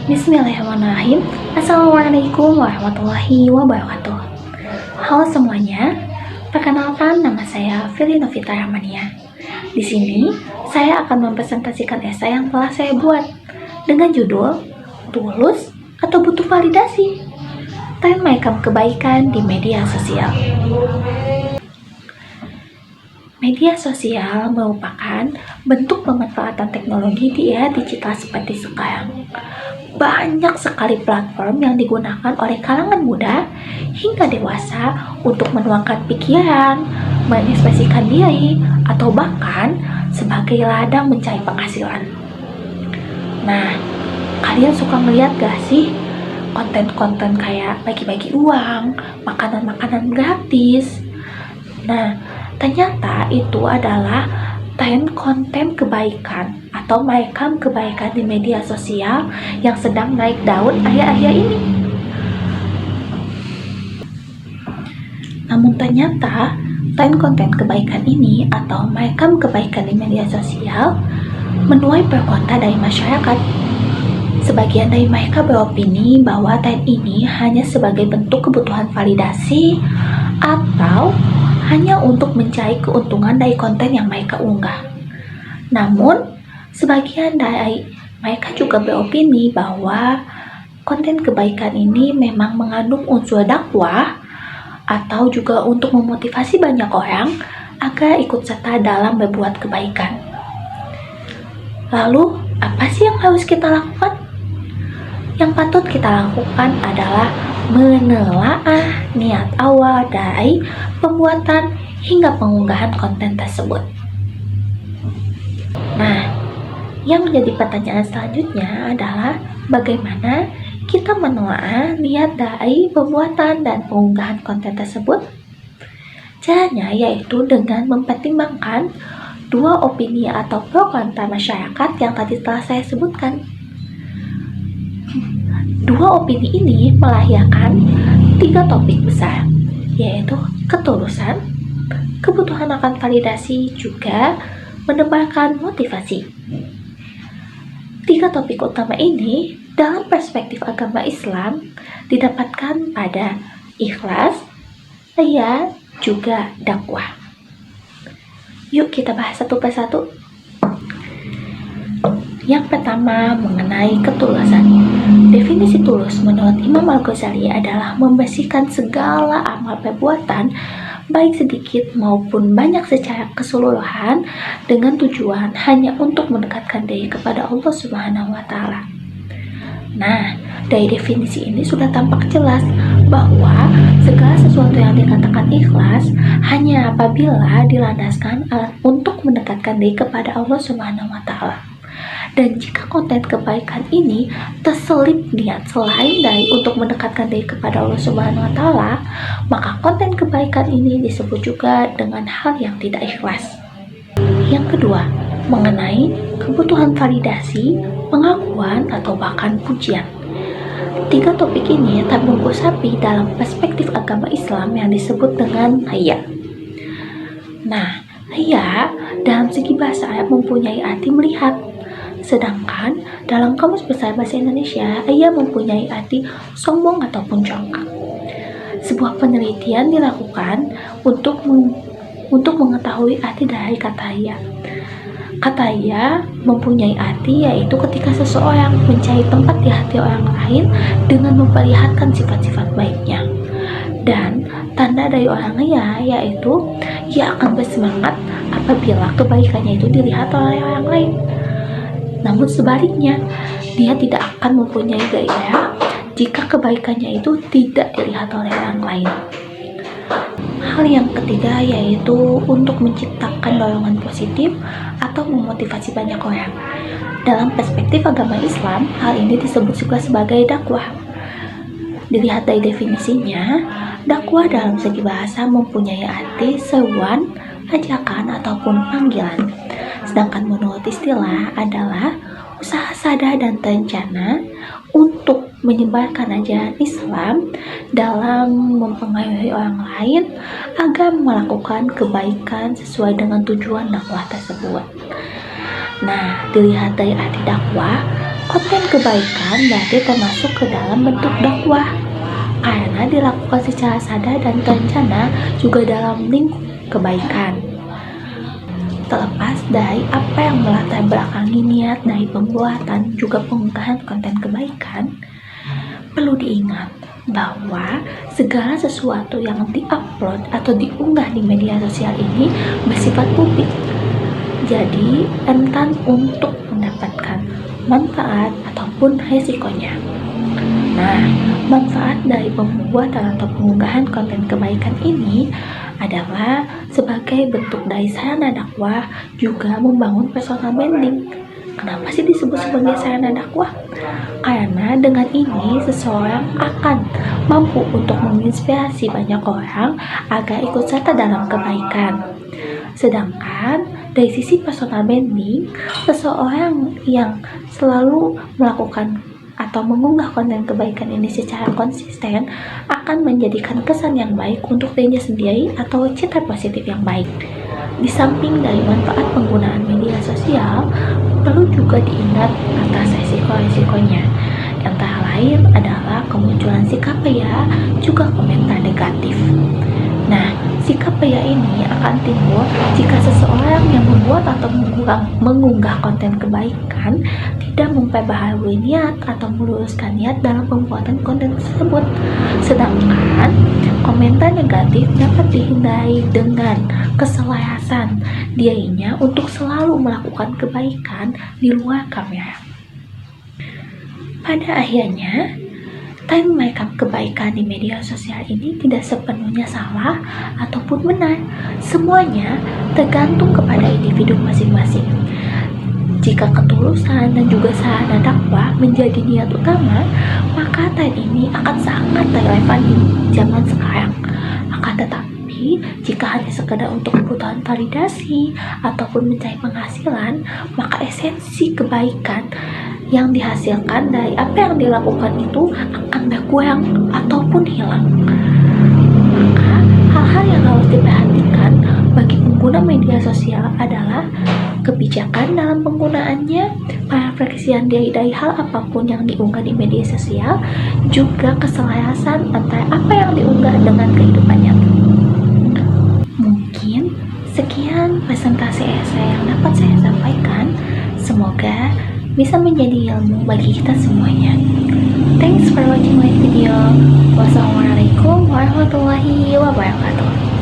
Bismillahirrahmanirrahim. Assalamualaikum warahmatullahi wabarakatuh. Halo semuanya, perkenalkan nama saya Fili Novita Rahmania. Di sini saya akan mempresentasikan esai yang telah saya buat dengan judul Tulus atau Butuh Validasi? Tren Makeup Kebaikan di Media Sosial. Media sosial merupakan bentuk pemanfaatan teknologi di era digital seperti sekarang. Banyak sekali platform yang digunakan oleh kalangan muda hingga dewasa untuk menuangkan pikiran, mengekspresikan diri, atau bahkan sebagai ladang mencari penghasilan. Nah, kalian suka melihat gak sih konten-konten kayak bagi-bagi uang, makanan-makanan gratis? Nah, ternyata itu adalah tren konten kebaikan atau makeup kebaikan di media sosial yang sedang naik daun akhir-akhir ini. Namun ternyata tren konten kebaikan ini atau makeup kebaikan di media sosial menuai pro kontra dari masyarakat. Sebagian dari mereka beropini bahwa tren ini hanya sebagai bentuk kebutuhan validasi atau hanya untuk mencari keuntungan dari konten yang mereka unggah. Namun, sebagian dari mereka juga beropini bahwa konten kebaikan ini memang mengandung unsur dakwah atau juga untuk memotivasi banyak orang agar ikut serta dalam berbuat kebaikan. Lalu, apa sih yang harus kita lakukan? Yang patut kita lakukan adalah menelaah niat awal dari pembuatan hingga pengunggahan konten tersebut. Nah, yang menjadi pertanyaan selanjutnya adalah bagaimana kita menelaah niat dari pembuatan dan pengunggahan konten tersebut? Caranya yaitu dengan mempertimbangkan dua opini atau pro kontra masyarakat yang tadi telah saya sebutkan. Dua opini ini melahirkan 3 topik besar, yaitu ketulusan, kebutuhan akan validasi, juga menebarkan motivasi. 3 topik utama ini dalam perspektif agama Islam didapatkan pada ikhlas, riya, juga dakwah. Yuk kita bahas satu persatu. Yang pertama mengenai ketulusan. Definisi tulus menurut Imam Al-Ghazali adalah membersihkan segala amal perbuatan baik sedikit maupun banyak secara keseluruhan dengan tujuan hanya untuk mendekatkan diri kepada Allah Subhanahu wa taala. Nah, dari definisi ini sudah tampak jelas bahwa segala sesuatu yang dikatakan ikhlas hanya apabila dilandaskan untuk mendekatkan diri kepada Allah Subhanahu wa taala. Dan jika konten kebaikan ini terselip niat selain dari untuk mendekatkan diri kepada Allah Subhanahu wa taala, maka konten kebaikan ini disebut juga dengan hal yang tidak ikhlas. Yang kedua, mengenai kebutuhan validasi, pengakuan atau bahkan pujian. 3 topik ini terbungkus rapi dalam perspektif agama Islam yang disebut dengan riya. Nah, riya dalam segi bahasa Arab mempunyai arti melihat. Sedangkan dalam Kamus Besar Bahasa Indonesia, riya mempunyai arti sombong ataupun congkak. Sebuah penelitian dilakukan untuk mengetahui arti dari kata riya. Kata riya mempunyai arti yaitu ketika seseorang mencari tempat di hati orang lain dengan memperlihatkan sifat-sifat baiknya. Dan tanda dari orang riya yaitu ia akan bersemangat apabila kebaikannya itu dilihat oleh orang lain. Namun sebaliknya, dia tidak akan mempunyai gairah jika kebaikannya itu tidak dilihat oleh orang lain. Hal yang ketiga yaitu untuk menciptakan dorongan positif atau memotivasi banyak orang. Dalam perspektif agama Islam, hal ini disebut juga sebagai dakwah. Dilihat dari definisinya, dakwah dalam segi bahasa mempunyai arti seruan, ajakan, ataupun panggilan. Sedangkan menurut istilah adalah usaha sadar dan terencana untuk menyebarkan ajaran Islam dalam mempengaruhi orang lain agar melakukan kebaikan sesuai dengan tujuan dakwah tersebut. Nah, dilihat dari arti dakwah, Konten kebaikan berarti termasuk ke dalam bentuk dakwah karena dilakukan secara sadar dan terencana juga dalam lingkup kebaikan. Terlepas dari apa yang melatar belakangi niat dari pembuatan juga pengunggahan konten kebaikan, perlu diingat bahwa segala sesuatu yang diupload atau diunggah di media sosial ini bersifat publik. Jadi, rentan untuk mendapatkan manfaat ataupun resikonya. Nah, manfaat dari pembuatan atau pengunggahan konten kebaikan ini adalah sebagai bentuk dari sarana dakwah juga membangun personal branding. Kenapa sih disebut sebagai sarana dakwah? Karena dengan ini seseorang akan mampu untuk menginspirasi banyak orang agar ikut serta dalam kebaikan. Sedangkan dari sisi personal branding, seseorang yang selalu melakukan atau mengunggah konten kebaikan ini secara konsisten akan menjadikan kesan yang baik untuk dirinya sendiri atau citra positif yang baik. Di samping dari manfaat penggunaan media sosial, perlu juga diingat atas resiko-resikonya. Antara lain adalah kemunculan sikap ria, juga komentar negatif. Nah, sikap ria ini akan timbul jika seseorang yang membuat atau mengunggah konten kebaikan tidak memperbaharui niat atau meluruskan niat dalam pembuatan konten tersebut. Sedangkan komentar negatif dapat dihindari dengan keselarasan dirinya untuk selalu melakukan kebaikan di luar kamera. Pada akhirnya, tren merekam kebaikan di media sosial ini tidak sepenuhnya salah ataupun benar. Semuanya tergantung kepada individu masing-masing. Jika ketulusan dan juga sarana dakwah menjadi niat utama, maka tren ini akan sangat relevan di zaman sekarang. Akan tetapi, jika hanya sekedar untuk kebutuhan validasi ataupun mencari penghasilan, maka esensi kebaikan yang dihasilkan dari apa yang dilakukan itu akan berkurang ataupun hilang. Maka hal-hal yang harus diperhatikan bagi pengguna media sosial adalah kebijakan dalam penggunaannya, perfeksian diri dari hal apapun yang diunggah di media sosial, juga keselarasan antara apa yang diunggah dengan kehidupan nyata. Mungkin sekian presentasi esai yang dapat saya sampaikan. Semoga bisa menjadi ilmu bagi kita semuanya. Thanks for watching my video. Wassalamualaikum warahmatullahi wabarakatuh.